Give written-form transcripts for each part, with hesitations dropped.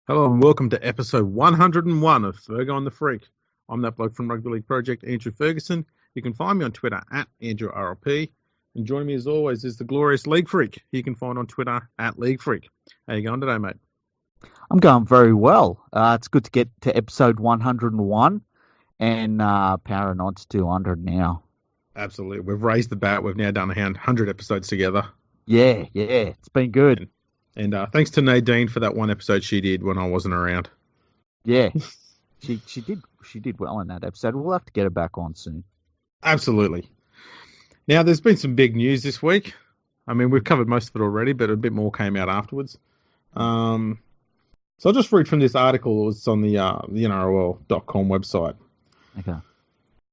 Hello and welcome to episode 101 of Fergo and the Freak. I'm that bloke from Rugby League Project, Andrew Ferguson. You can find me on Twitter at AndrewRLP. And joining me as always is the glorious League Freak. You can find on Twitter at League Freak. How you going today, mate? I'm going very well. It's good to get to episode 101 and powering on to 200 now. Absolutely. We've raised the bat. We've now done around 100 episodes together. Yeah, it's been good. And thanks to Nadine for that one episode she did when I wasn't around. Yeah, she did well in that episode. We'll have to get her back on soon. Absolutely. Now, there's been some big news this week. I mean, we've covered most of it already, but a bit more came out afterwards. So I'll just read from this article. It's on the NRL.com website. Okay.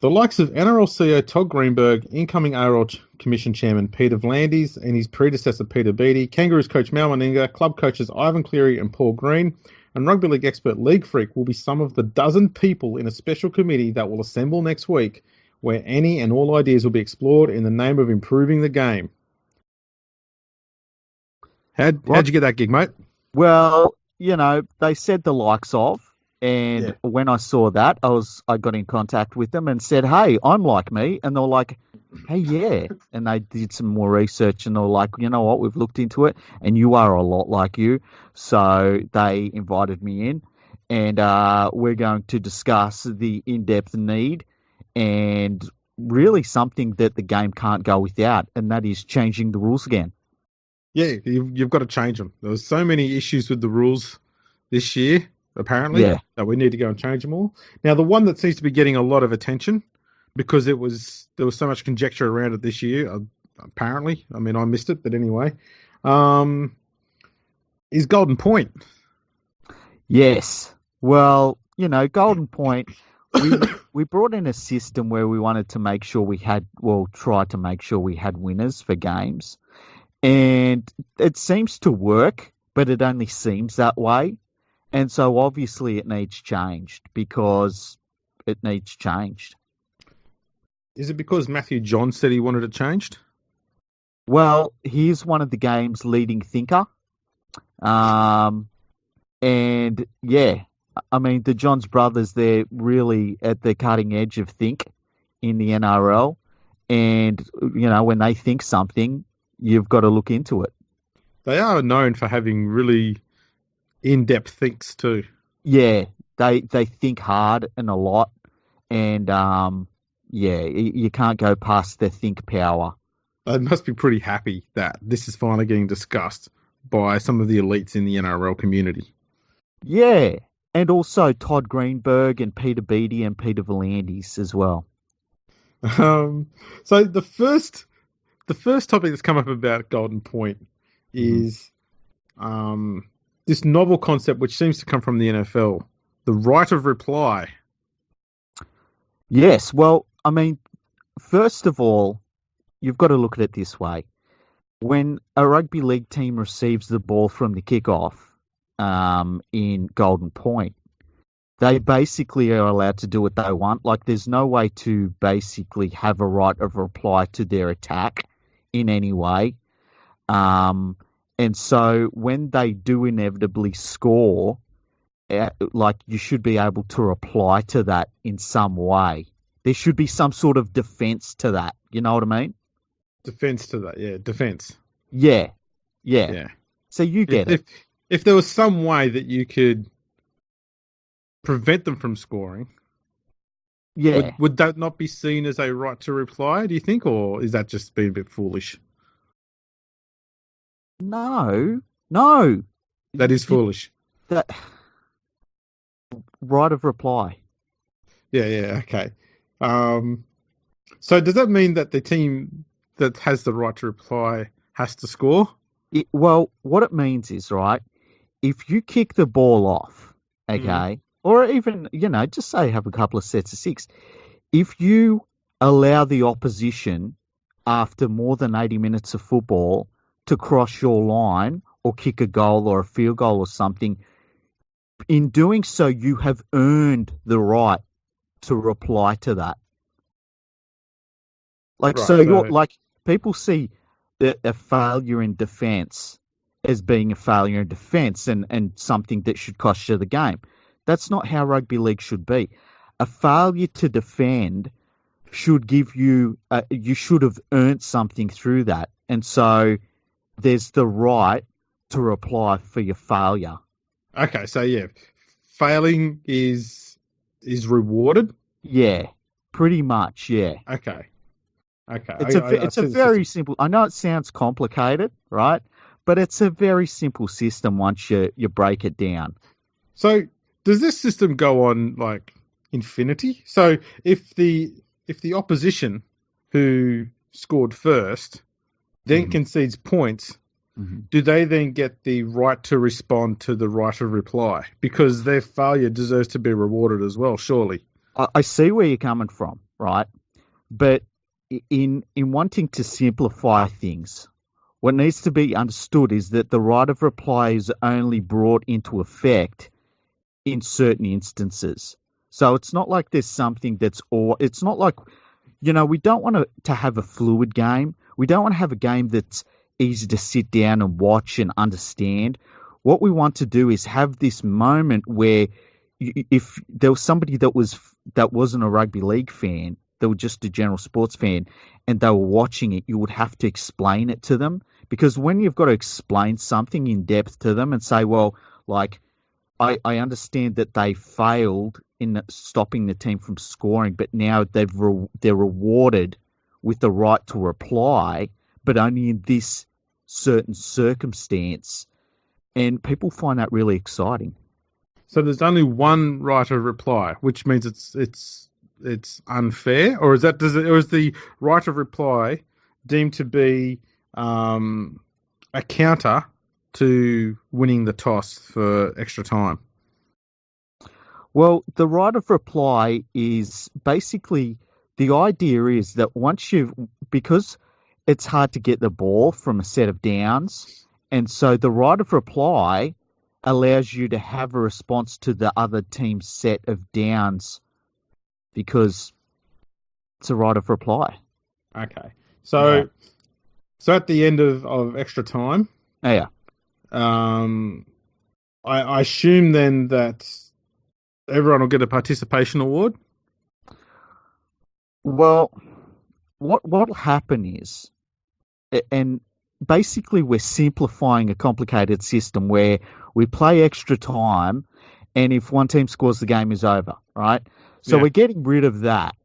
The likes of NRL CEO Todd Greenberg, incoming ARL Commission Chairman Peter V'landys, and his predecessor Peter Beattie, Kangaroos coach Mal Meninga, club coaches Ivan Cleary and Paul Green, and rugby league expert League Freak will be some of the dozen people in a special committee that will assemble next week, where any and all ideas will be explored in the name of improving the game. How'd you get that gig, mate? Well, they said the likes of, and when I saw that, I got in contact with them and said, "Hey, I'm like me," and they were like, "Hey, yeah," and they did some more research and they were like, "You know what? We've looked into it, and you are a lot like you," so they invited me in, and we're going to discuss the in-depth need and really something that the game can't go without, and that is changing the rules again. Yeah, you've got to change them. There was so many issues with the rules this year, apparently, that we need to go and change them all. Now, the one that seems to be getting a lot of attention because there was so much conjecture around it this year, apparently. I mean, I missed it, but anyway, is Golden Point. Yes. Well, Golden Point, we brought in a system where we wanted to make sure tried to make sure we had winners for games. And it seems to work, but it only seems that way. And so obviously it needs changed because it needs changed. Is it because Matthew John said he wanted it changed? Well, he's one of the game's leading thinker. And yeah, I mean, the Johns brothers, they're really at the cutting edge of think in the NRL. And, when they think something, you've got to look into it. They are known for having really in-depth thinks too. Yeah, they think hard and a lot. And, you can't go past their think power. They must be pretty happy that this is finally getting discussed by some of the elites in the NRL community. Yeah, and also Todd Greenberg and Peter Beattie and Peter V'landys as well. So the first topic that's come up about Golden Point is this novel concept which seems to come from the NFL, the right of reply. Yes, well, I mean, first of all, you've got to look at it this way. When a rugby league team receives the ball from the kickoff in Golden Point, they basically are allowed to do what they want. Like, there's no way to basically have a right of reply to their attack in any way. And so when they do inevitably score, you should be able to reply to that in some way. There should be some sort of defense to that. You know what I mean? Defense to that, yeah, defense. Yeah. So you get it. If there was some way that you could prevent them from scoring, would that not be seen as a right to reply, do you think, or is that just being a bit foolish? No. That is foolish. That right of reply. Yeah, okay. So does that mean that the team that has the right to reply has to score? Well, what it means is, right, if you kick the ball off, okay, or even, just say have a couple of sets of six, if you allow the opposition after more than 80 minutes of football to cross your line or kick a goal or a field goal or something, in doing so, you have earned the right to reply to that. You're like, people see a failure in defense as being a failure in defence and something that should cost you the game. That's not how rugby league should be. A failure to defend should give you, you should have earned something through that. And so there's the right to reply for your failure. Okay, so yeah, failing is rewarded. Yeah, pretty much, yeah. Okay. It's a very simple. I know it sounds complicated, right? But it's a very simple system once you break it down. So does this system go on like infinity? So if the opposition who scored first then concedes points, do they then get the right to respond to the right of reply? Because their failure deserves to be rewarded as well, surely. I see where you're coming from, right? But in wanting to simplify things, what needs to be understood is that the right of reply is only brought into effect in certain instances. So it's not like there's something it's not like, we don't want to have a fluid game. We don't want to have a game that's easy to sit down and watch and understand. What we want to do is have this moment where if there was somebody that wasn't a rugby league fan, they were just a general sports fan, and they were watching it, you would have to explain it to them. Because when you've got to explain something in depth to them and say, well, like, I understand that they failed in stopping the team from scoring, but now they're rewarded with the right to reply, but only in this certain circumstance. And people find that really exciting. So there's only one right of reply, which means it's unfair, or is the right of reply deemed to be a counter to winning the toss for extra time? Well, the right of reply is basically, the idea is that because it's hard to get the ball from a set of downs, and so the right of reply allows you to have a response to the other team's set of downs because it's a right of reply. Okay. So at the end of extra time, yeah. I assume then that everyone will get a participation award? Well, what'll happen is, and basically we're simplifying a complicated system where we play extra time, and if one team scores, the game is over, right? So we're getting rid of that.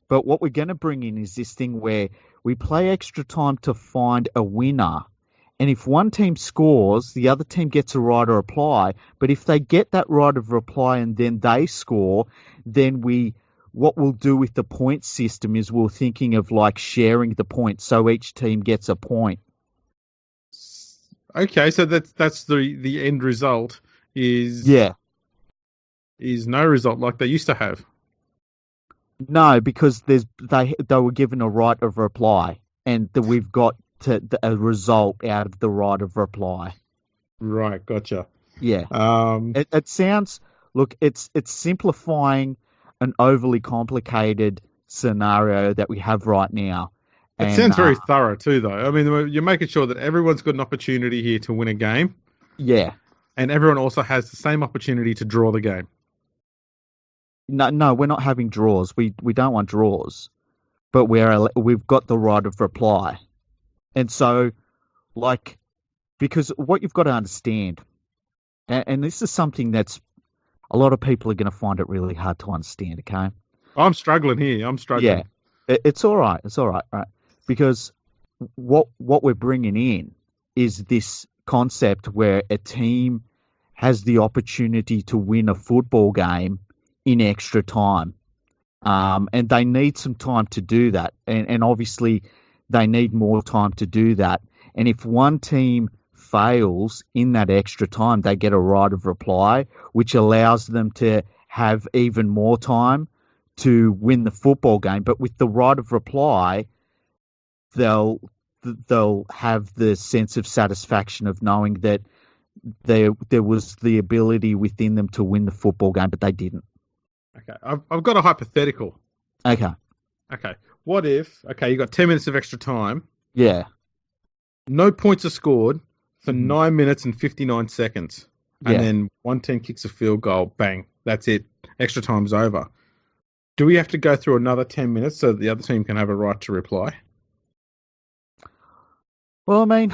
But what we're going to bring in is this thing where we play extra time to find a winner. And if one team scores, the other team gets a right of reply. But if they get that right of reply and then they score, then what we'll do with the point system is we're thinking of like sharing the points, so each team gets a point. Okay, so that's the end result is no result like they used to have. No, because they were given a right of reply, and we've got a result out of the right of reply. Right, gotcha. Yeah. It sounds, look, it's simplifying an overly complicated scenario that we have right now. It sounds very thorough too, though. I mean, you're making sure that everyone's got an opportunity here to win a game. Yeah. And everyone also has the same opportunity to draw the game. No, we're not having draws. We don't want draws, but we've got the right of reply. And so, like, because what you've got to understand, and this is something that's a lot of people are going to find it really hard to understand, okay? I'm struggling here. Yeah, it's all right. It's all right, right? Because what we're bringing in is this concept where a team has the opportunity to win a football game in extra time. And they need some time to do that. And obviously they need more time to do that. And if one team fails in that extra time, they get a right of reply, which allows them to have even more time to win the football game. But with the right of reply, they'll have the sense of satisfaction of knowing that there was the ability within them to win the football game, but they didn't. Okay, I've got a hypothetical. Okay. What if, you got 10 minutes of extra time. Yeah. No points are scored. for 9 minutes and 59 seconds. And then one team kicks a field goal, bang, that's it. Extra time's over. Do we have to go through another 10 minutes so that the other team can have a right to reply? Well, I mean,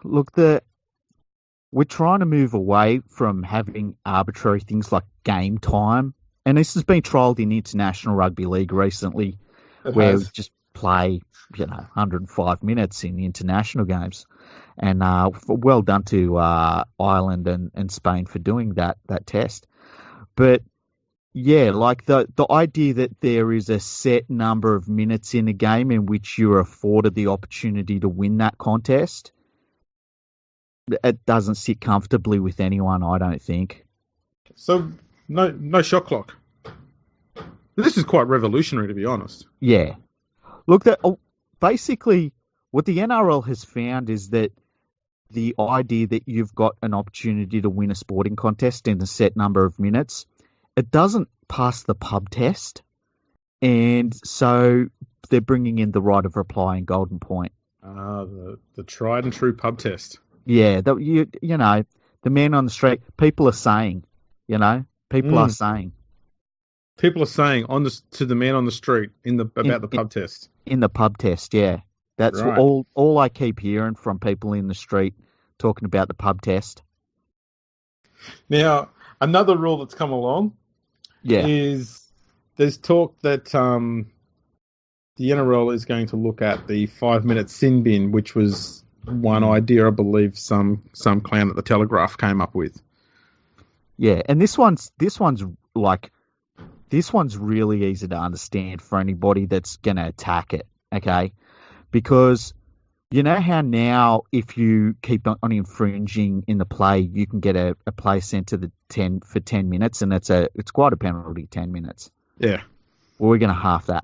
look, we're trying to move away from having arbitrary things like game time. And this has been trialled in International Rugby League recently, where we just play, 105 minutes in international games. And well done to Ireland and Spain for doing that test. But yeah, like the idea that there is a set number of minutes in a game in which you're afforded the opportunity to win that contest, it doesn't sit comfortably with anyone, I don't think. So no shot clock. This is quite revolutionary, to be honest. Yeah. Look, basically what the NRL has found is that the idea that you've got an opportunity to win a sporting contest in a set number of minutes, it doesn't pass the pub test. And so they're bringing in the right of reply and golden point. The tried and true pub test. Yeah, the man on the street, people are saying, people are saying. People are saying to the man on the street about the pub test. In the pub test, yeah. That's right. All I keep hearing from people in the street talking about the pub test. Now, another rule that's come along is there's talk that the NRL is going to look at the 5-minute sin bin, which was one idea I believe some clown at the Telegraph came up with. Yeah, and this one's really easy to understand for anybody that's going to attack it, okay? Because you know how now if you keep on infringing in the play, you can get a play sent to the 10 for 10 minutes, and it's quite a penalty, 10 minutes. Yeah. Well, we're going to half that.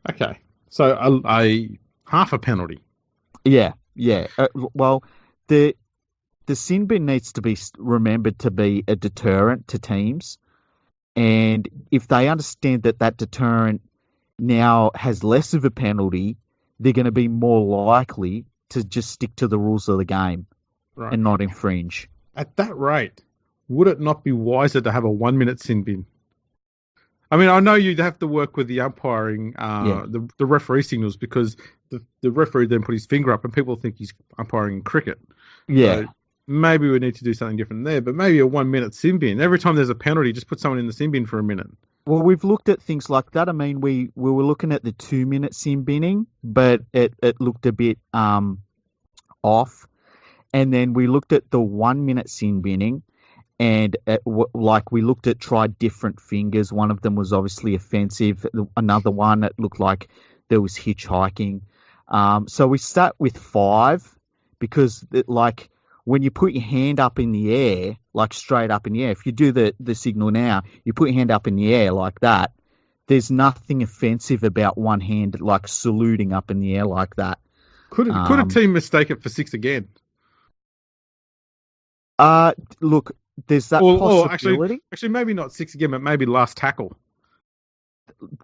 Okay. So a half a penalty. Yeah. Well, the sin bin needs to be remembered to be a deterrent to teams. And if they understand that deterrent now has less of a penalty, they're going to be more likely to just stick to the rules of the game and not infringe. At that rate, would it not be wiser to have a 1-minute sin bin? I mean, I know you'd have to work with the umpiring, the referee signals, because the referee then put his finger up and people think he's umpiring cricket. Yeah. So maybe we need to do something different there, but maybe a 1-minute sin bin. Every time there's a penalty, just put someone in the sin bin for a minute. Well, we've looked at things like that. I mean, we were looking at the 2-minute sin binning, but it looked a bit off. And then we looked at the 1-minute sin binning, and we looked at tried different fingers. One of them was obviously offensive. Another one, it looked like there was hitchhiking. So we start with 5 because when you put your hand up in the air, like straight up in the air, if you do the signal now, you put your hand up in the air like that, there's nothing offensive about one hand like saluting up in the air like that. Could a team mistake it for 6 again? Look, there's that possibility. Actually, maybe not 6 again, but maybe last tackle.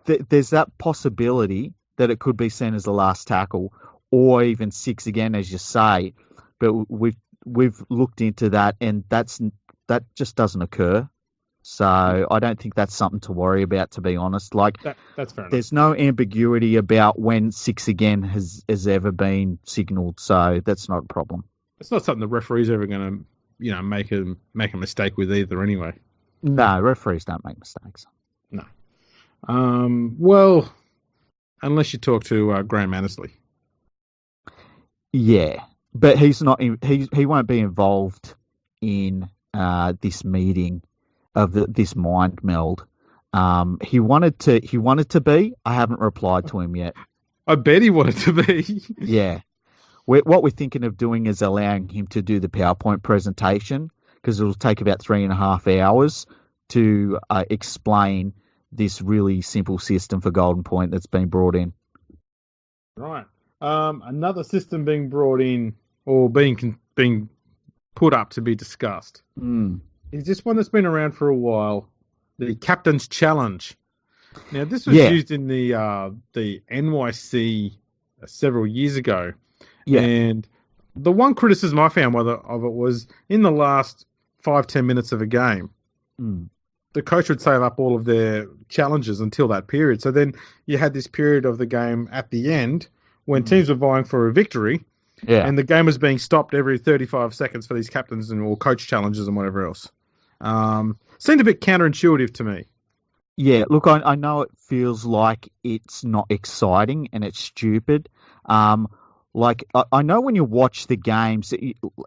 There's that possibility that it could be seen as the last tackle, or even 6 again, as you say. But we've looked into that, and that just doesn't occur. So I don't think that's something to worry about, to be honest. That's fair enough. There's no ambiguity about when 6 again has ever been signalled, so that's not a problem. It's not something the referee's ever going to, make a mistake with either. Anyway. No, referees don't make mistakes. No. Well, unless you talk to Graham Annesley. Yeah. But he's not. He won't be involved in this meeting of this mind meld. He wanted to be. I haven't replied to him yet. I bet he wanted to be. Yeah. What we're thinking of doing is allowing him to do the PowerPoint presentation, because it will take about 3.5 hours to explain this really simple system for Golden Point that's been brought in. Right. Another system being brought in or being put up to be discussed is this one that's been around for a while, the Captain's Challenge. Now, this was used in the NYC several years ago, and The one criticism I found of it was in the last 5-10 minutes of a game, Mm. the coach would save up all of their challenges until that period. So then you had this period of the game at the end when Mm. teams were vying for a victory, Yeah. and the game was being stopped every 35 seconds for these captains and or coach challenges and whatever else. Seemed a bit counterintuitive to me. Yeah, look, I know it feels like it's not exciting and it's stupid. Like, I know when you watch the games,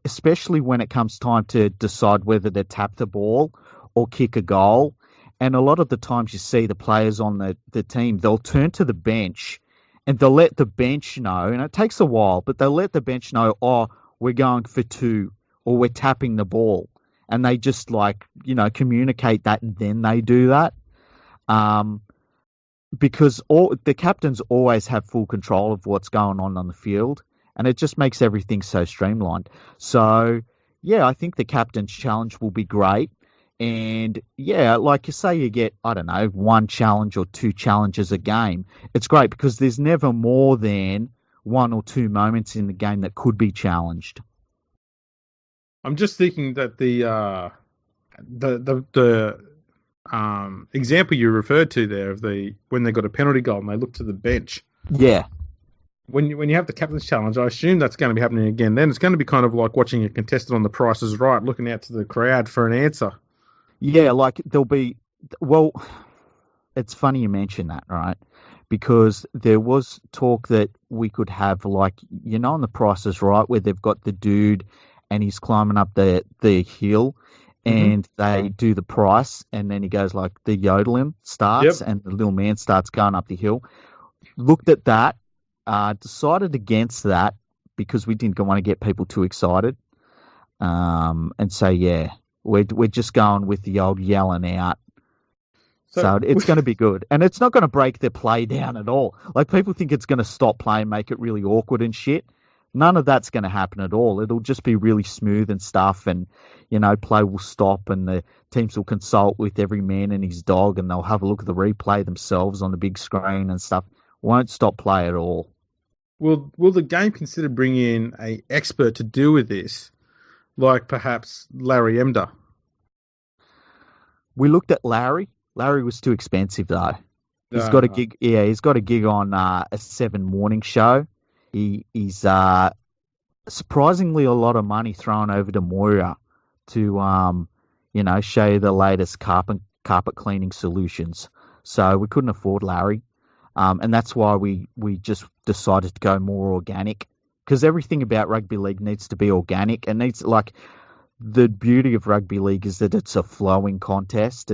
especially when it comes time to decide whether to tap the ball or kick a goal, and a lot of the times you see the players on the team, they'll turn to the bench and they'll let the bench know, and it takes a while, but they'll let the bench know, oh, we're going for two or we're tapping the ball. And they just communicate that and then they do that. Um, because the captains always have full control of what's going on the field, and it just makes everything so streamlined. So, yeah, I think the captain's challenge will be great. And, yeah, like you say, you get, I don't know, one challenge or two challenges a game. It's great because there's never more than one or two moments in the game that could be challenged. I'm just thinking that the example you referred to there of when they got a penalty goal and they look to the bench. Yeah. When you have the captain's challenge, I assume that's going to be happening again. Then it's going to be kind of like watching a contestant on The Price is Right, looking out to the crowd for an answer. Yeah, like there'll be, well, it's funny you mention that, right? Because there was talk that we could have, like, on The Price is Right, where they've got the dude and he's climbing up the hill and they do the price, and then he goes like the yodeling starts, Yep. and the little man starts going up the hill. Looked at that, decided against that because we didn't want to get people too excited, and so yeah, we're just going with the old yelling out. So it's going to be good, and it's not going to break their play down at all. Like people think it's going to stop play and make it really awkward and shit. None of that's going to happen at all. It'll just be really smooth and stuff, and play will stop, and the teams will consult with every man and his dog, and they'll have a look at the replay themselves on the big screen and stuff. Won't stop play at all. Will the game consider bringing in a expert to deal with this, like perhaps Larry Emder? We looked at Larry. Larry was too expensive though. He's got a gig. Yeah, he's got a gig on a 7 morning show. He's surprisingly a lot of money thrown over to Moira to show you the latest carpet cleaning solutions. So we couldn't afford Larry, and that's why we just decided to go more organic, because everything about rugby league needs to be organic, and needs, like, the beauty of rugby league is that it's a flowing contest.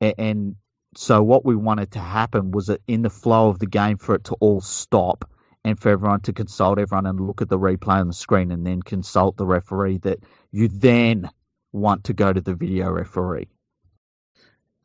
And so what we wanted to happen was that in the flow of the game for it to all stop, and for everyone to consult everyone and look at the replay on the screen and then consult the referee, that you then want to go to the video referee.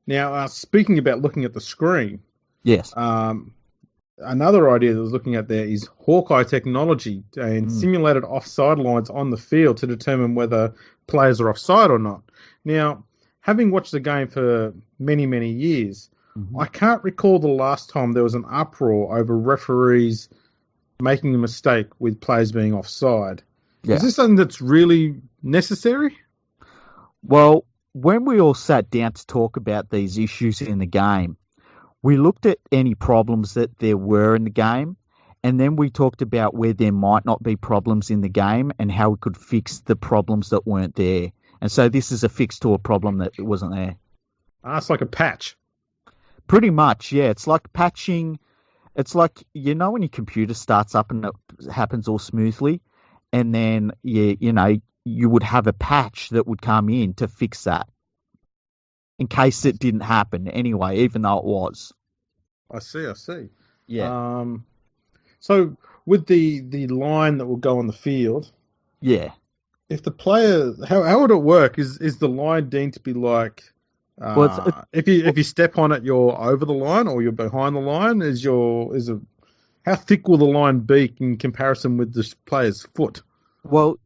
Now, speaking about looking at the screen, yes, another idea that I was looking at there is Hawkeye technology and simulated offside lines on the field to determine whether players are offside or not. Now, having watched the game for many, many years, I can't recall the last time there was an uproar over referees making a mistake with players being offside. Yeah. Is this something that's really necessary? Well, when we all sat down to talk about these issues in the game, we looked at any problems that there were in the game, and then we talked about where there might not be problems in the game and how we could fix the problems that weren't there. And so this is a fix to a problem that wasn't there. It's like a patch. Pretty much, yeah. It's like patching. It's like, when your computer starts up and it happens all smoothly, and then, you would have a patch that would come in to fix that in case it didn't happen anyway, even though it was. I see. Yeah. So with the line that will go on the field, yeah. If the player, how would it work? Is the line deemed to be like, if you step on it, you're over the line or you're behind the line? How thick will the line be in comparison with the player's foot? Well,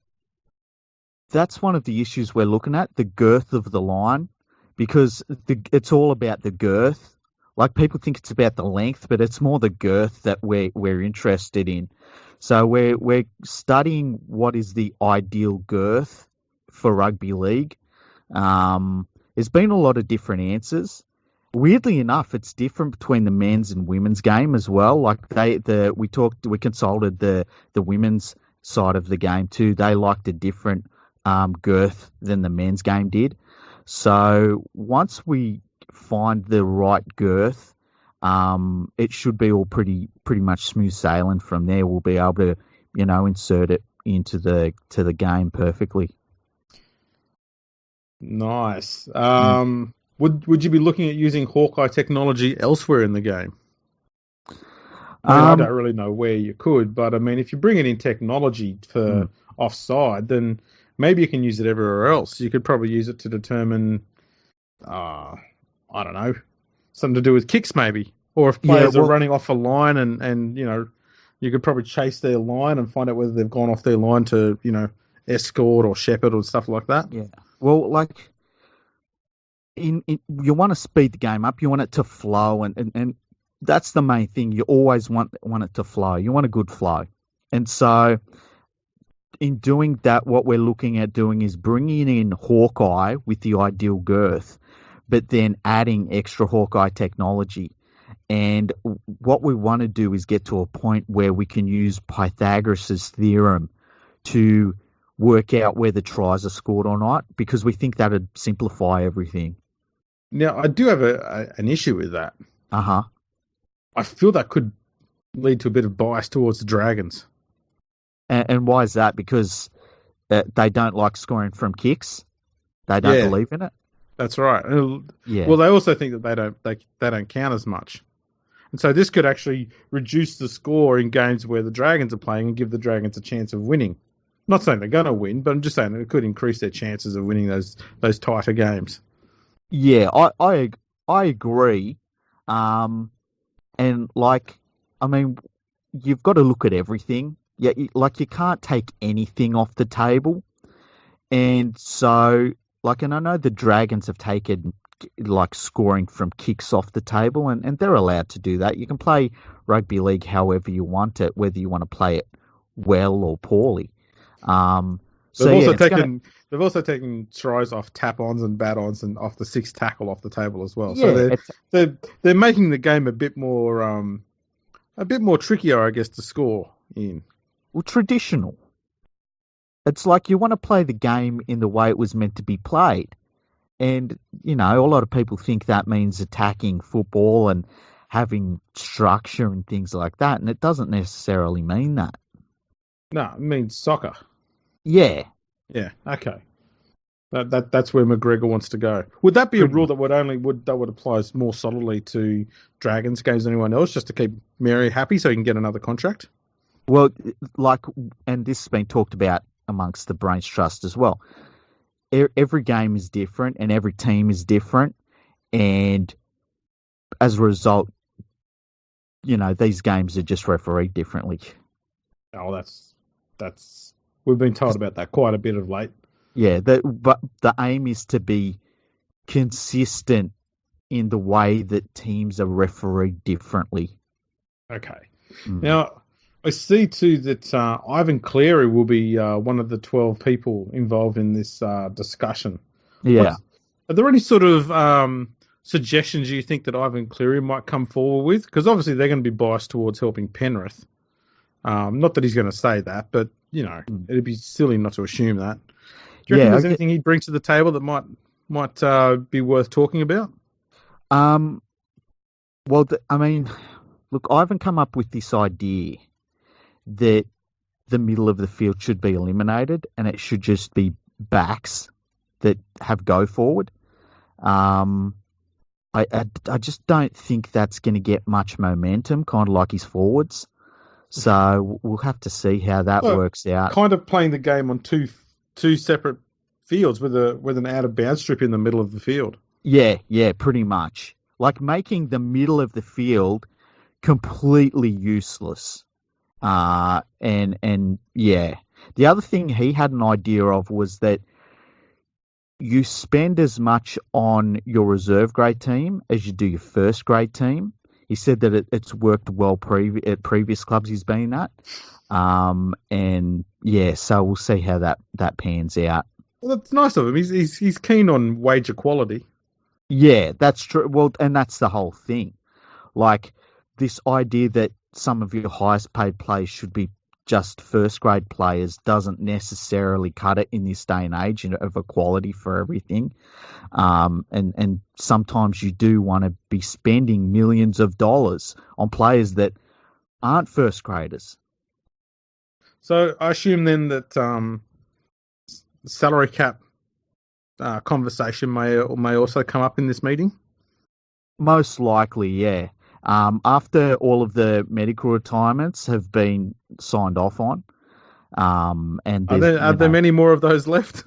that's one of the issues we're looking at, the girth of the line, because it's all about the girth Like people think it's about the length, but it's more the girth that we're interested in. So we're studying what is the ideal girth for rugby league. There's been a lot of different answers. Weirdly enough, it's different between the men's and women's game as well. Like we consulted the women's side of the game too. They liked a different girth than the men's game did. So once we find the right girth, it should be all pretty much smooth sailing from there. We'll be able to, insert it into the game perfectly. Nice. Would you be looking at using Hawkeye technology elsewhere in the game? I don't really know where you could, but I mean, if you bring in technology for offside, then maybe you can use it everywhere else. You could probably use it to determine, I don't know, something to do with kicks maybe. Or if players are running off a line and you could probably chase their line and find out whether they've gone off their line to, escort or shepherd or stuff like that. Yeah. Well, like, you want to speed the game up. You want it to flow, and that's the main thing. You always want it to flow. You want a good flow. And so in doing that, what we're looking at doing is bringing in Hawkeye with the ideal girth, but then adding extra Hawkeye technology. And what we want to do is get to a point where we can use Pythagoras' theorem to work out whether tries are scored or not, because we think that would simplify everything. Now, I do have an issue with that. Uh-huh. I feel that could lead to a bit of bias towards the Dragons. And why is that? Because they don't like scoring from kicks? They don't believe in it? That's right. Yeah. Well, they also think that they don't count as much. And so this could actually reduce the score in games where the Dragons are playing and give the Dragons a chance of winning. I'm not saying they're going to win, but I'm just saying that it could increase their chances of winning those tighter games. Yeah, I agree. And you've got to look at everything. Yeah, you can't take anything off the table. And so, and I know the Dragons have taken scoring from kicks off the table, and they're allowed to do that. You can play rugby league however you want it, whether you want to play it well or poorly. They've also taken tries off tap-ons and bat-ons and off the sixth tackle off the table as well. Yeah, so they're making the game a bit more trickier, I guess, to score in. Well, traditional. It's like you want to play the game in the way it was meant to be played. And, a lot of people think that means attacking football and having structure and things like that. And it doesn't necessarily mean that. No, it means soccer. Yeah. Yeah, okay. That's where McGregor wants to go. Would that be a rule that would apply more solidly to Dragons games than anyone else, just to keep Mary happy so he can get another contract? Well, and this has been talked about amongst the Brains Trust as well. Every game is different and every team is different. And as a result, these games are just refereed differently. Oh, that's we've been told about that quite a bit of late. Yeah, but the aim is to be consistent in the way that teams are refereed differently. Okay. Now, I see too that Ivan Cleary will be one of the 12 people involved in this discussion. Yeah. Are there any sort of suggestions you think that Ivan Cleary might come forward with? Because obviously they're going to be biased towards helping Penrith. Not that he's going to say that, but, it'd be silly not to assume that. Do you reckon there's anything he'd bring to the table that might be worth talking about? Well, look, Ivan come up with this idea that the middle of the field should be eliminated and it should just be backs that have go forward. I just don't think that's going to get much momentum, kind of like his forwards. So we'll have to see how that works out. Kind of playing the game on two separate fields with an out of bounds strip in the middle of the field. Yeah, pretty much. Like making the middle of the field completely useless. And yeah. The other thing he had an idea of was that you spend as much on your reserve grade team as you do your first grade team. He said that it's worked well at previous clubs he's been at. And yeah, so we'll see how that pans out. Well, that's nice of him. He's keen on wage equality. Yeah, that's true. Well, and that's the whole thing. Like this idea that some of your highest paid players should be just first grade players doesn't necessarily cut it in this day and age of equality for everything. And sometimes you do want to be spending millions of dollars on players that aren't first graders. So I assume then that salary cap conversation may also come up in this meeting. Most likely, yeah. After all of the medical retirements have been signed off on, and are there many more of those left?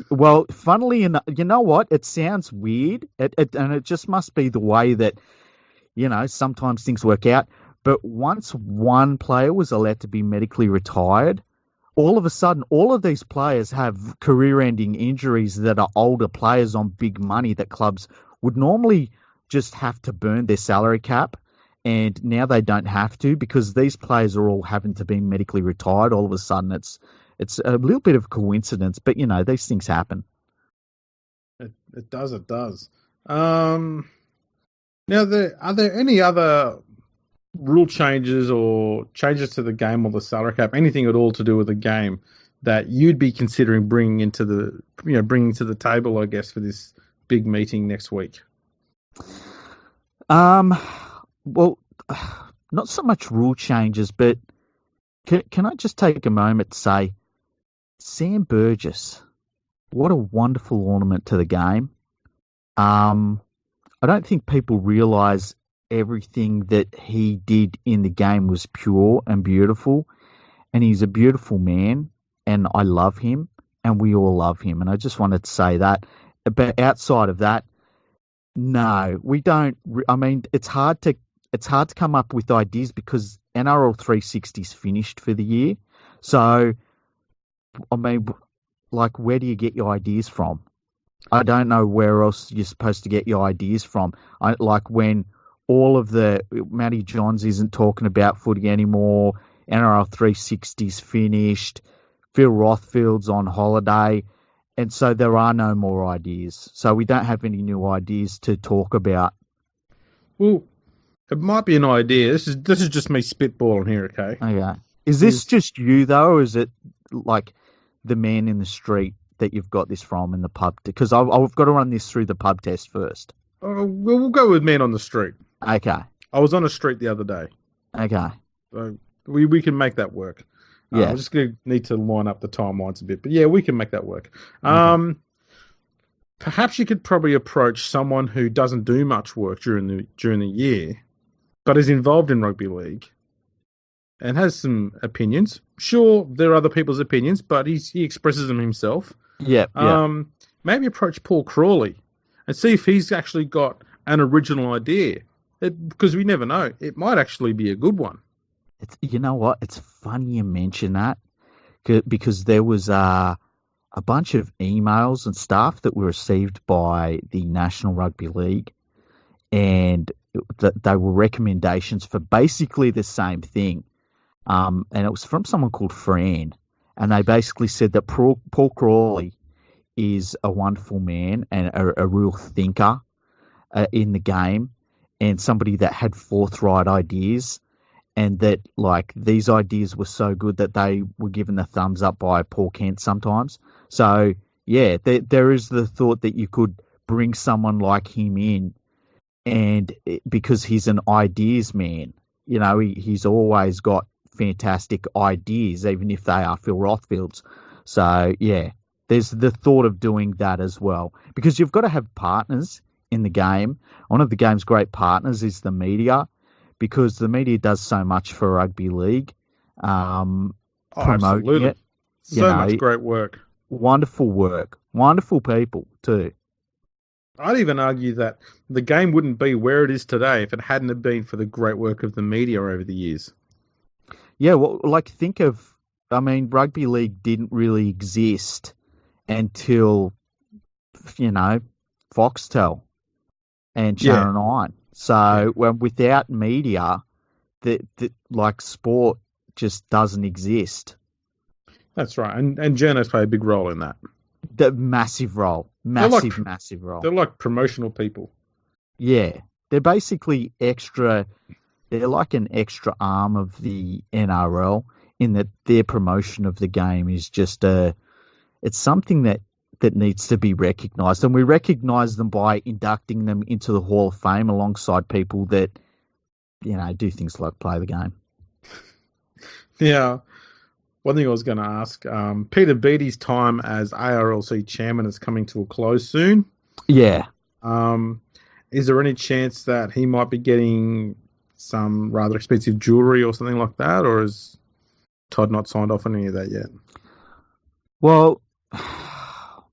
Well, funnily enough, you know what? It sounds weird, and it just must be the way that sometimes things work out. But once one player was allowed to be medically retired, all of a sudden, all of these players have career-ending injuries that are older players on big money that clubs would normally just have to burn their salary cap, and now they don't have to because these players are all having to be medically retired. All of a sudden, it's a little bit of a coincidence, but these things happen. It does. Now, are there any other rule changes or changes to the game or the salary cap, anything at all to do with the game that you'd be considering bringing to the table, I guess, for this big meeting next week? Well, not so much rule changes, but can I just take a moment to say, Sam Burgess, what a wonderful ornament to the game. I don't think people realise everything that he did in the game was pure and beautiful, and he's a beautiful man, and I love him, and we all love him, and I just wanted to say that. But outside of that, no, we don't. I mean, it's hard to come up with ideas because NRL 360's finished for the year. So, I mean, like, where do you get your ideas from? I don't know where else you're supposed to get your ideas from. Like when all of the Matty Johns isn't talking about footy anymore, NRL 360's finished, Phil Rothfield's on holiday. And so there are no more ideas. So we don't have any new ideas to talk about. Well, it might be an idea. This is just me spitballing here, okay? Okay. Is this just you, though, or is it like the man in the street that you've got this from in the pub? Because I've got to run this through the pub test first. We'll go with man on the street. Okay. I was on a street the other day. Okay. So we can make that work. Yeah. I'm just going to need to line up the timelines a bit. But yeah, we can make that work. Okay. Perhaps you could probably approach someone who doesn't do much work during the year, but is involved in rugby league and has some opinions. Sure, there are other people's opinions, but he expresses them himself. Yeah. Maybe approach Paul Crawley and see if he's actually got an original idea. Because we never know. It might actually be a good one. You know what? It's funny you mention that because there was a bunch of emails and stuff that were received by the National Rugby League, and they were recommendations for basically the same thing. And it was from someone called Fran, and they basically said that Paul Crawley is a wonderful man and a real thinker in the game, and somebody that had forthright ideas. And that, like, these ideas were so good that they were given the thumbs up by Paul Kent sometimes. So, yeah, there is the thought that you could bring someone like him in, and because he's an ideas man, he's always got fantastic ideas, even if they are Phil Rothfield's. So, yeah, there's the thought of doing that as well. Because you've got to have partners in the game. One of the game's great partners is the media, because the media does so much for rugby league, promoting absolutely. it. Much great work. Wonderful work. Wonderful people, too. I'd even argue that the game wouldn't be where it is today if it hadn't have been for the great work of the media over the years. Yeah, well, rugby league didn't really exist until Foxtel and Channel 9. So without media, like sport just doesn't exist. That's right. And journos play a big role in that. The massive role. Massive role. They're like promotional people. Yeah. They're basically extra. They're like an extra arm of the NRL in that their promotion of the game is just it's something that needs to be recognised. And we recognise them by inducting them into the Hall of Fame alongside people that, do things like play the game. Yeah. One thing I was going to ask, Peter Beattie's time as ARLC chairman is coming to a close soon. Yeah. Is there any chance that he might be getting some rather expensive jewellery or something like that, or is Todd not signed off on any of that yet? Well, I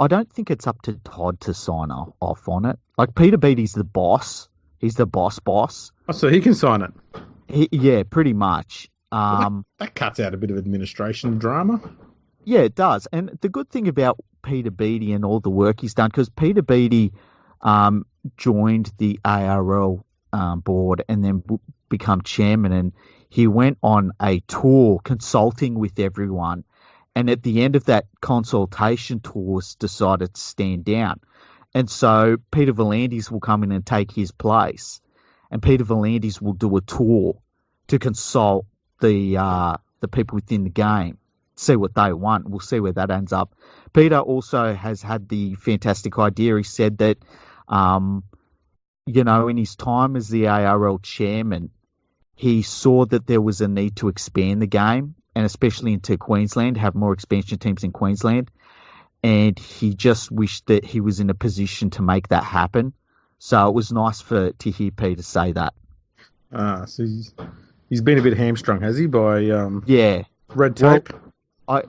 don't think it's up to Todd to sign off on it. Like, Peter Beattie's the boss. He's the boss. Oh, so he can sign it? Yeah, pretty much. That cuts out a bit of administration drama. Yeah, it does. And the good thing about Peter Beattie and all the work he's done, because Peter Beattie joined the ARL board and then become chairman, and he went on a tour consulting with everyone. And at the end of that consultation tour, decided to stand down. And so Peter V'landys will come in and take his place. And Peter V'landys will do a tour to consult the people within the game, see what they want. We'll see where that ends up. Peter also has had the fantastic idea. He said that, in his time as the ARL chairman, he saw that there was a need to expand the game, and especially into Queensland, have more expansion teams in Queensland. And he just wished that he was in a position to make that happen. So it was nice to hear Peter say that. So he's been a bit hamstrung, has he, by red tape? Well,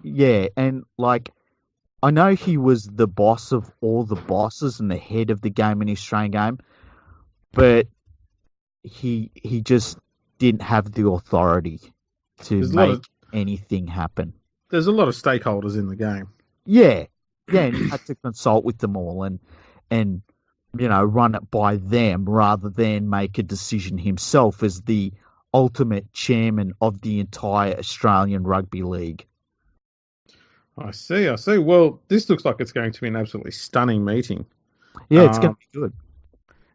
and I know he was the boss of all the bosses and the head of the game in the Australian game, but he just didn't have the authority to make anything happen. There's a lot of stakeholders in the game. Yeah, and he had to consult with them all and run it by them rather than make a decision himself as the ultimate chairman of the entire Australian Rugby League. I see. Well, this looks like it's going to be an absolutely stunning meeting. Yeah, it's going to be good.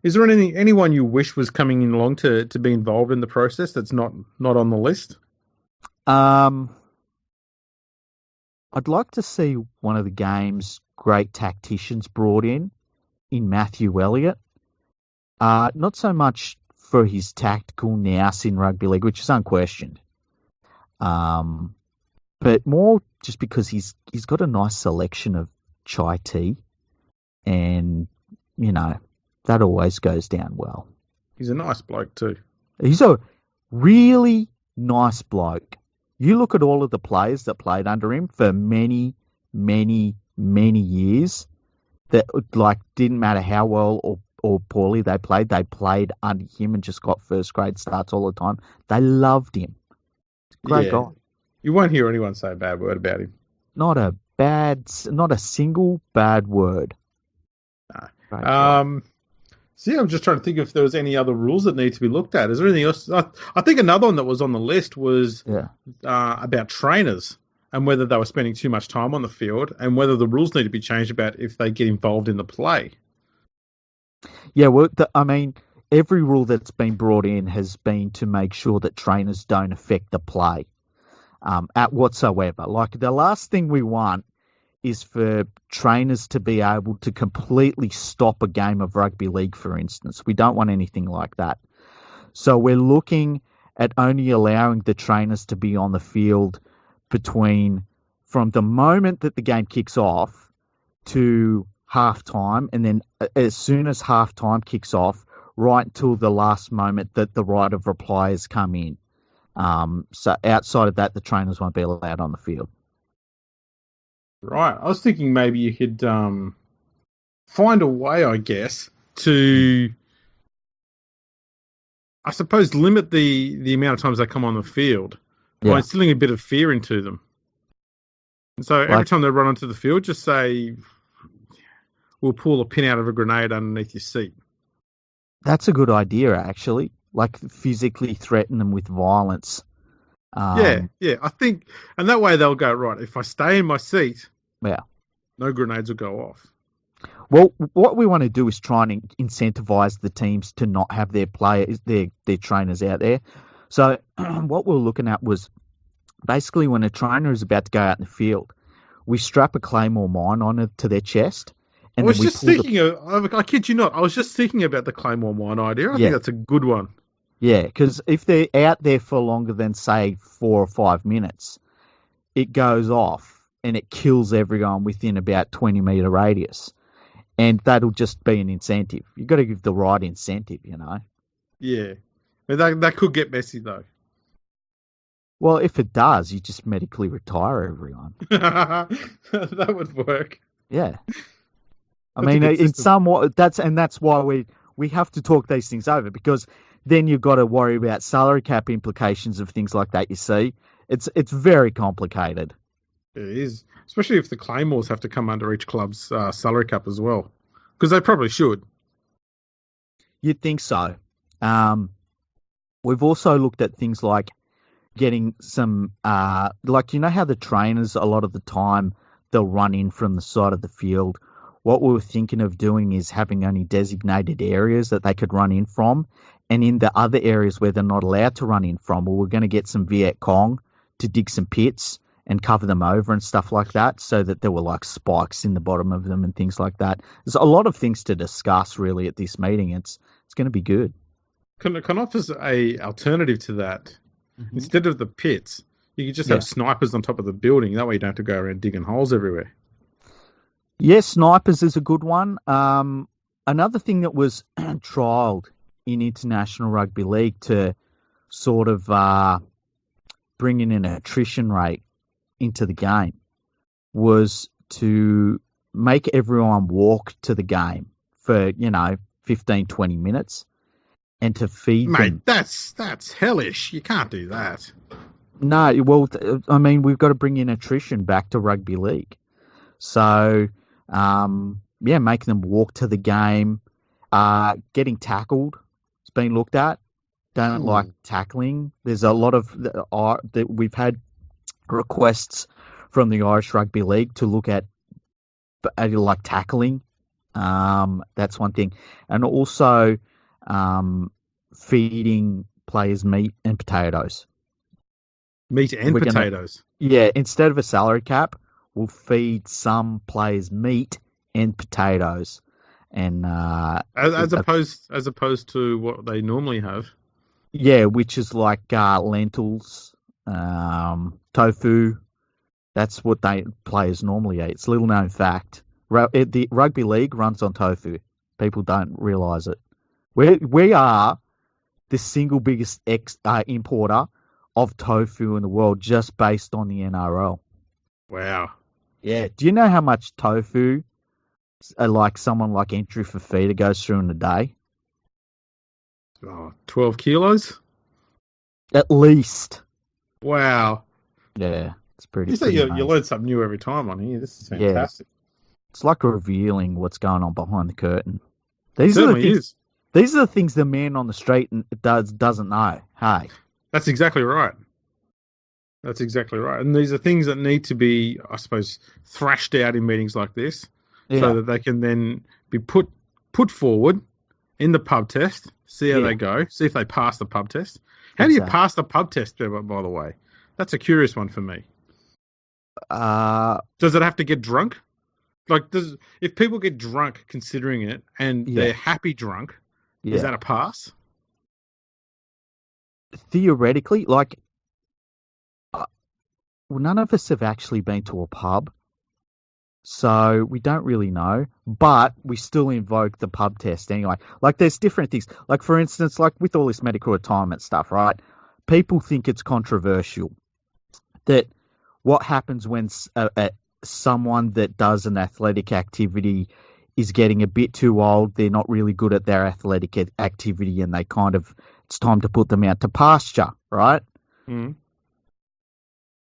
Is there anyone you wish was coming in along to be involved in the process that's not on the list? I'd like to see one of the game's great tacticians brought in Matthew Elliott. Not so much for his tactical nous in rugby league, which is unquestioned, but more just because he's got a nice selection of chai tea, and that always goes down well. He's a nice bloke too. He's a really nice bloke. You look at all of the players that played under him for many, many, many years that didn't matter how well or poorly they played under him and just got first grade starts all the time. They loved him. Great guy. You won't hear anyone say a bad word about him. Not a single bad word. No. See, I'm just trying to think if there was any other rules that need to be looked at. Is there anything else? I think another one that was on the list was about trainers and whether they were spending too much time on the field and whether the rules need to be changed about if they get involved in the play. Yeah, well, every rule that's been brought in has been to make sure that trainers don't affect the play at whatsoever. Like, the last thing we want is for trainers to be able to completely stop a game of rugby league, for instance. We don't want anything like that. So we're looking at only allowing the trainers to be on the field from the moment that the game kicks off to halftime, and then as soon as halftime kicks off, right until the last moment that the right of reply has come in. So outside of that, the trainers won't be allowed on the field. Right. I was thinking maybe you could find a way, I guess, to, I suppose, limit the amount of times they come on the field by instilling a bit of fear into them. And so every time they run onto the field, just say will pull a pin out of a grenade underneath your seat. That's a good idea, actually. Like physically threaten them with violence. Yeah. I think, and that way they'll go, right, if I stay in my seat, Yeah. no grenades will go off. Well, what we want to do is try and incentivize the teams to not have their players, their trainers out there. So what we're looking at was basically when a trainer is about to go out in the field, we strap a claymore mine on it to their chest. And I was just thinking, I kid you not, I was just thinking about the Claymore mine idea. I think that's a good one. Yeah, because if they're out there for longer than, say, 4 or 5 minutes, it goes off and it kills everyone within about 20-metre radius. And that'll just be an incentive. You've got to give the right incentive, you know. Yeah. But that could get messy, though. Well, if it does, you just medically retire everyone. That would work. Yeah. I mean, in somewhat, that's why we have to talk these things over, because then you've got to worry about salary cap implications of things like that, you see. It's very complicated. It is, especially if the Claymores have to come under each club's salary cap as well, because they probably should. You'd think so. We've also looked at things like getting some, like, you know how the trainers, a lot of the time, they'll run in from the side of the field. What we were thinking of doing is having only designated areas that they could run in from, and in the other areas where they're not allowed to run in from, well, we're going to get some Viet Cong to dig some pits and cover them over and stuff like that, so that there were like spikes in the bottom of them and things like that. There's a lot of things to discuss really at this meeting. It's going to be good. Can offers a alternative to that. Mm-hmm. Instead of the pits, you could just have snipers on top of the building. That way you don't have to go around digging holes everywhere. Yeah, snipers is a good one. Another thing that was trialled in International Rugby League to sort of bring in an attrition rate into the game was to make everyone walk to the game for, 15, 20 minutes and to feed them. Mate, that's hellish. You can't do that. No, well, I mean, we've got to bring in attrition back to rugby league. So, making them walk to the game, getting tackled has been looked at. Don't like tackling. There's a lot of that we've had requests from the Irish Rugby League to look at like tackling. That's one thing, and also feeding players meat and potatoes. Meat and potatoes. Instead of a salary cap, we'll feed some players meat and potatoes, and as opposed to what they normally have. Yeah, which is like lentils, tofu. That's what players normally eat. It's a little known fact. The rugby league runs on tofu. People don't realise it. We are the single biggest importer of tofu in the world, just based on the NRL. Wow. Yeah. Do you know how much tofu, like someone like Entry Fafita goes through in a day? 12 kilos? At least. Wow. Yeah. It's pretty. You learn something new every time on here. This is fantastic. Yeah. It's like revealing what's going on behind the curtain. These are the things the man on the street doesn't know. Hey. That's exactly right. And these are things that need to be, I suppose, thrashed out in meetings like this, so that they can then be put forward in the pub test, see how they go, see if they pass the pub test. How do you pass the pub test, by the way? That's a curious one for me. Does it have to get drunk? Like, if people get drunk considering it and they're happy drunk, is that a pass? Theoretically, none of us have actually been to a pub, so we don't really know, but we still invoke the pub test anyway. Like, there's different things. Like, for instance, like with all this medical retirement stuff, right? People think it's controversial that what happens when someone that does an athletic activity is getting a bit too old, they're not really good at their athletic activity, and it's time to put them out to pasture, right? Mm.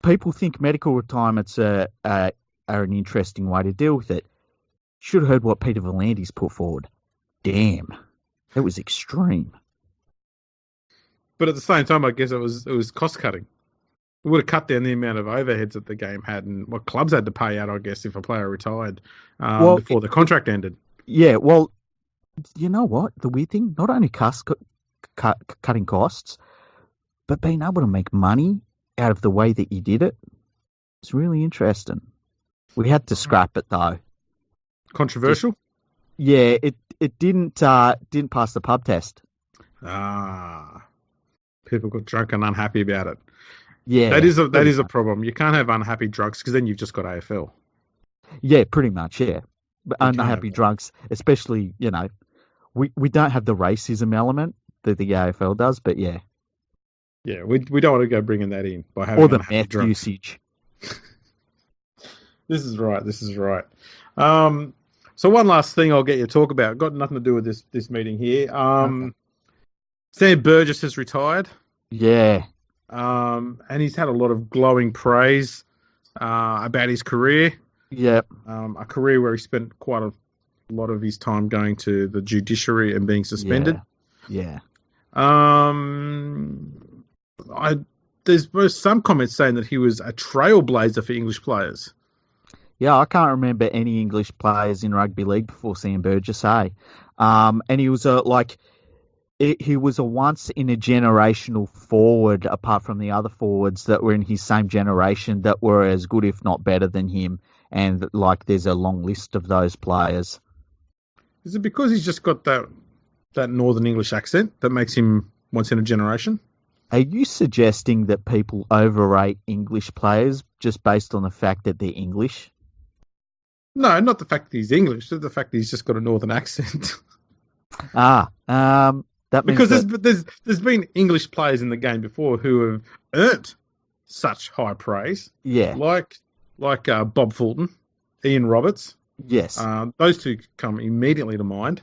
People think medical retirements are an interesting way to deal with it. Should have heard what Peter V'landys put forward. Damn, that was extreme. But at the same time, I guess it was cost cutting. It would have cut down the amount of overheads that the game had and what clubs had to pay out, I guess, if a player retired before the contract ended. Yeah, well, you know what? The weird thing, not only cutting costs, but being able to make money out of the way that you did it. It's really interesting. We had to scrap it though. Controversial? Yeah, it didn't pass the pub test. People got drunk and unhappy about it. Yeah, that is a problem. You can't have unhappy drunks because then you've just got AFL. Yeah, pretty much. Yeah, but unhappy drunks, especially we don't have the racism element that the AFL does, but yeah. Yeah, we don't want to go bringing that in by having or the meth drunks. usage. This is right. So one last thing I'll get you to talk about. Got nothing to do with this meeting here. Okay. Sam Burgess has retired. Yeah. And he's had a lot of glowing praise about his career. Yep. A career where he spent quite a lot of his time going to the judiciary and being suspended. Yeah. There's some comments saying that he was a trailblazer for English players. Yeah, I can't remember any English players in rugby league before Sam Burgess, and he was he was a once in a generational forward, apart from the other forwards that were in his same generation that were as good, if not better, than him. And there's a long list of those players. Is it because he's just got that Northern English accent that makes him once in a generation? Are you suggesting that people overrate English players just based on the fact that they're English? No, not the fact that he's English, the fact that he's just got a Northern accent. That means because there's been English players in the game before who have earned such high praise. Yeah, like Bob Fulton, Ian Roberts. Yes, those two come immediately to mind.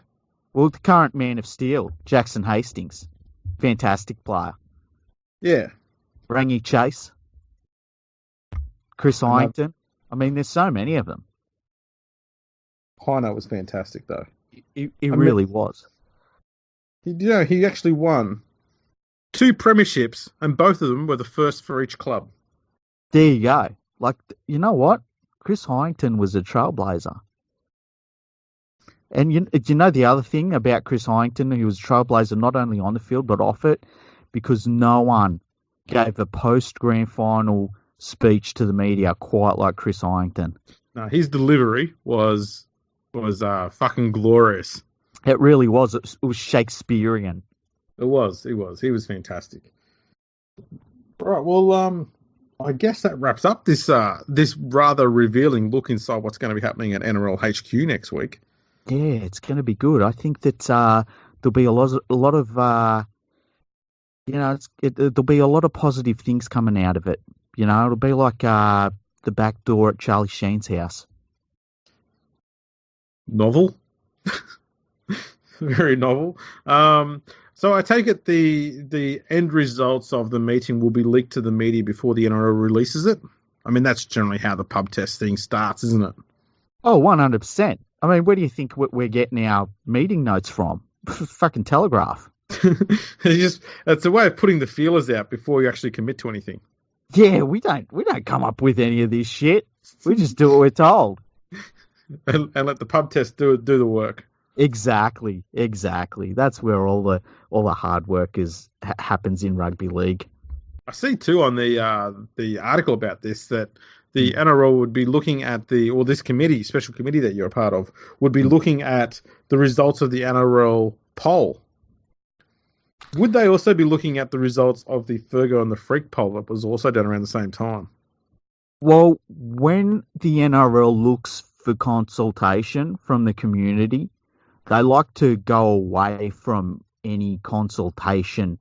Well, the current Man of Steel, Jackson Hastings, fantastic player. Yeah, Rangi Chase, Chris Hyington. I mean, there's so many of them. Heino was fantastic, though. He really was. He actually won 2 premierships, and both of them were the first for each club. There you go. You know what? Chris Hyington was a trailblazer. And you know the other thing about Chris Hyington, he was a trailblazer not only on the field but off it, because no one gave a post-grand final speech to the media quite like Chris Hyington. No, his delivery was fucking glorious. It really was. It was Shakespearean. It was. He was fantastic. Right. Well, I guess that wraps up this rather revealing look inside what's going to be happening at NRL HQ next week. Yeah, it's going to be good. I think that there'll be a lot of there'll be a lot of positive things coming out of it. It'll be like the back door at Charlie Sheen's house. Novel. Very novel. So I take it the end results of the meeting will be leaked to the media before the NRL releases it? I mean, that's generally how the pub test thing starts, isn't it? Oh, 100%. I mean, where do you think we're getting our meeting notes from? Fucking Telegraph. It's a way of putting the feelers out before you actually commit to anything. Yeah, we don't come up with any of this shit. We just do what we're told. And let the pub test do the work. Exactly. That's where all the hard work happens in rugby league. I see too on the article about this that the NRL would be looking at this committee, special committee that you're a part of, would be looking at the results of the NRL poll. Would they also be looking at the results of the Fergo and the Freak poll that was also done around the same time? Well, when the NRL looks for consultation from the community, they like to go away from any consultation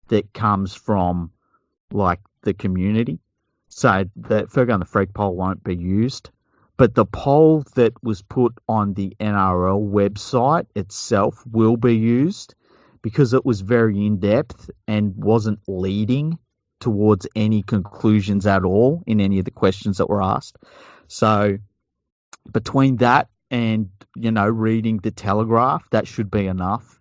that comes from the community. So the Fergo and the Freak poll won't be used. But the poll that was put on the NRL website itself will be used because it was very in-depth and wasn't leading towards any conclusions at all in any of the questions that were asked. So between that and, reading the Telegraph, that should be enough.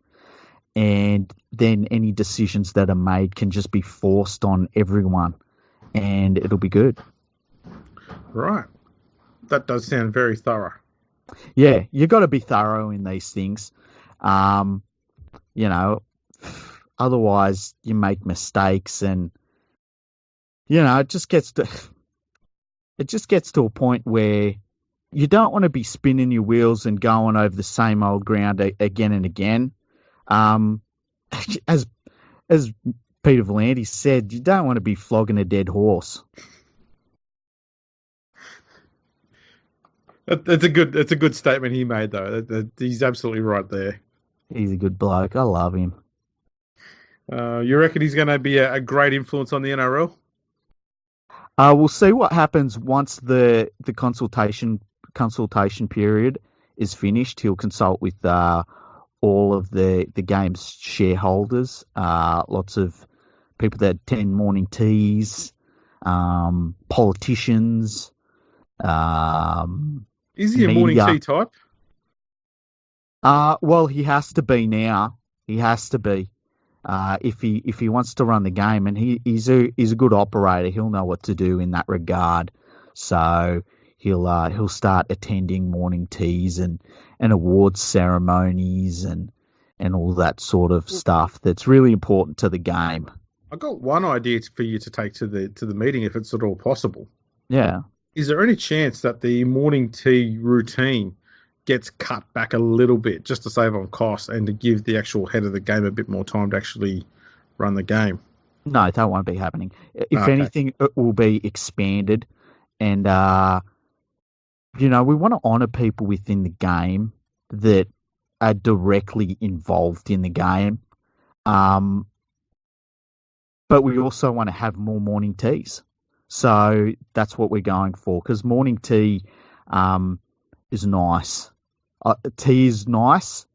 And then any decisions that are made can just be forced on everyone, and it'll be good. Right. That does sound very thorough. Yeah, you got to be thorough in these things. Otherwise you make mistakes, and it just gets to a point where you don't want to be spinning your wheels and going over the same old ground again and again. As Peter V'landys said, you don't want to be flogging a dead horse. It's a good statement he made, though. He's absolutely right there. He's a good bloke. I love him. You reckon he's going to be a great influence on the NRL? We'll see what happens once the consultation period is finished. He'll consult with all of the game's shareholders, lots of people that attend morning teas, politicians. Is he a morning tea type? Well, he has to be now. He has to be. If he wants to run the game, and he's a good operator, he'll know what to do in that regard. So he'll start attending morning teas and awards ceremonies and all that sort of stuff that's really important to the game. I've got one idea for you to take to the meeting, if it's at all possible. Yeah. Is there any chance that the morning tea routine gets cut back a little bit just to save on costs and to give the actual head of the game a bit more time to actually run the game? No, that won't be happening. If anything, it will be expanded. And, we want to honour people within the game that are directly involved in the game. But we also want to have more morning teas. So that's what we're going for, because morning tea is nice. Tea is nice,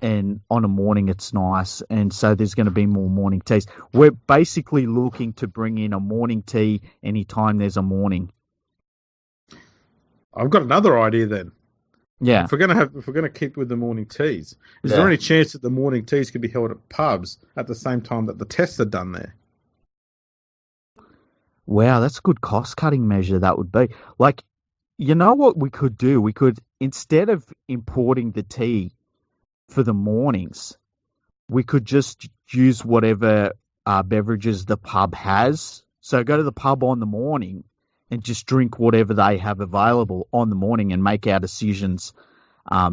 and on a morning it's nice, and so there's going to be more morning teas. We're basically looking to bring in a morning tea anytime there's a morning. I've got another idea then. Yeah. If we're going to keep with the morning teas, is there any chance that the morning teas could be held at pubs at the same time that the tests are done there? Wow, that's a good cost-cutting measure, that would be. Like, you know what we could do? We could, instead of importing the tea for the mornings, we could just use whatever beverages the pub has. So go to the pub on the morning and just drink whatever they have available on the morning and make our decisions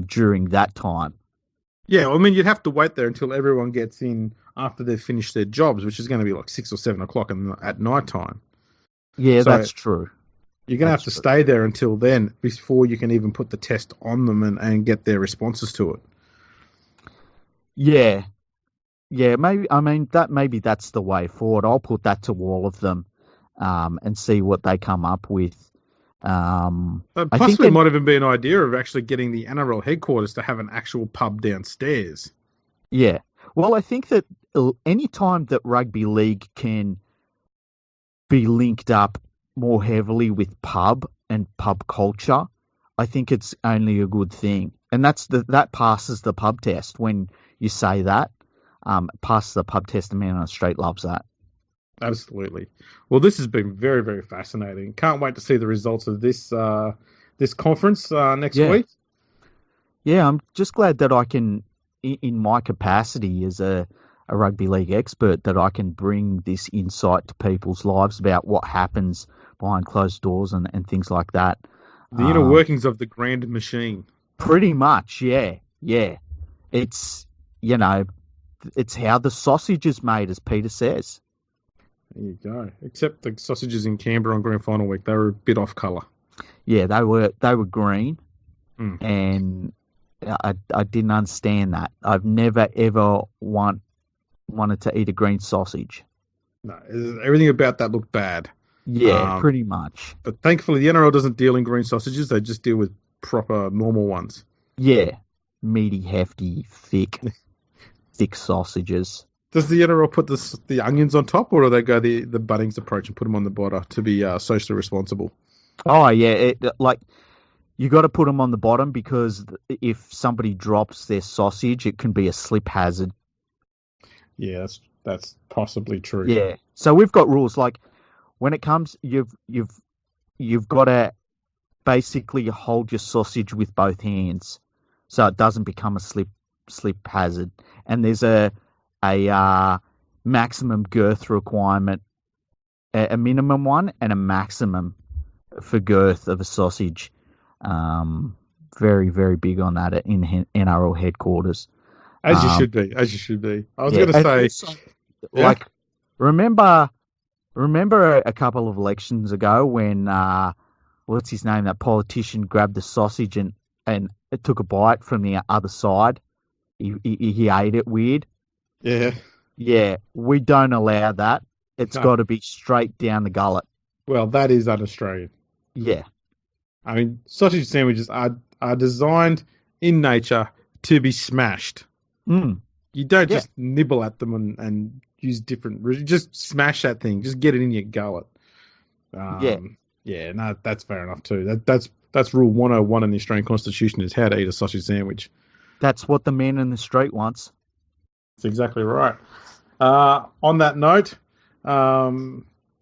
during that time. Yeah, I mean, you'd have to wait there until everyone gets in after they've finished their jobs, which is going to be like 6 or 7 o'clock at night time. Yeah, so that's true. You're going to have to stay there until then before you can even put the test on them and get their responses to it. Yeah. Yeah, maybe that's the way forward. I'll put that to all of them and see what they come up with. Possibly might even be an idea of actually getting the NRL headquarters to have an actual pub downstairs. Yeah. Well, I think that any time that rugby league can be linked up more heavily with pub and pub culture, I think it's only a good thing. And that passes the pub test. When you say that, passes the pub test, and Man on the Street loves that. Absolutely. Well, this has been very, very fascinating. Can't wait to see the results of this conference next week. Yeah, I'm just glad that I can, in my capacity as a rugby league expert, that I can bring this insight to people's lives about what happens behind closed doors and things like that. The inner workings of the grand machine. Pretty much, yeah. Yeah. It's, it's how the sausage is made, as Peter says. There you go. Except the sausages in Canberra on grand final week, they were a bit off colour. Yeah, they were green, and I didn't understand that. I've never ever wanted to eat a green sausage. No, everything about that looked bad. Yeah, pretty much. But thankfully, the NRL doesn't deal in green sausages. They just deal with proper, normal ones. Yeah, meaty, hefty, thick sausages. Does the NRL put the onions on top, or do they go the Bunnings approach and put them on the bottom to be socially responsible? Oh, yeah. You got to put them on the bottom because if somebody drops their sausage, it can be a slip hazard. Yeah, that's possibly true. Yeah. So we've got rules like when it comes, you've got to basically hold your sausage with both hands, so it doesn't become a slip hazard. And there's a maximum girth requirement, a minimum one and a maximum for girth of a sausage. Very, very big on that in NRL headquarters. As you should be. I was going to say, also, like, remember a couple of elections ago when what's his name? That politician grabbed the sausage and it took a bite from the other side. He ate it weird. Yeah. Yeah, we don't allow that. It's got to be straight down the gullet. Well, that is un-Australian. Yeah. I mean, sausage sandwiches are designed in nature to be smashed. Mm. You don't just nibble at them and use different... Just smash that thing. Just get it in your gullet. Yeah, no, that's fair enough too. That's rule 101 in the Australian Constitution is how to eat a sausage sandwich. That's what the man in the street wants. That's exactly right. On that note,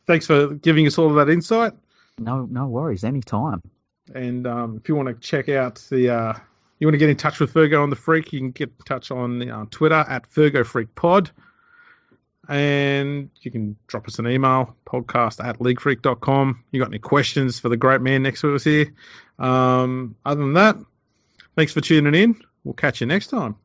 thanks for giving us all of that insight. No worries, anytime. And if you want to check out you want to get in touch with Fergo on the Freak, you can get in touch on Twitter at FergoFreakPod. And you can drop us an email, podcast@leaguefreak.com. You got any questions for the great man next to us here? Other than that, thanks for tuning in. We'll catch you next time.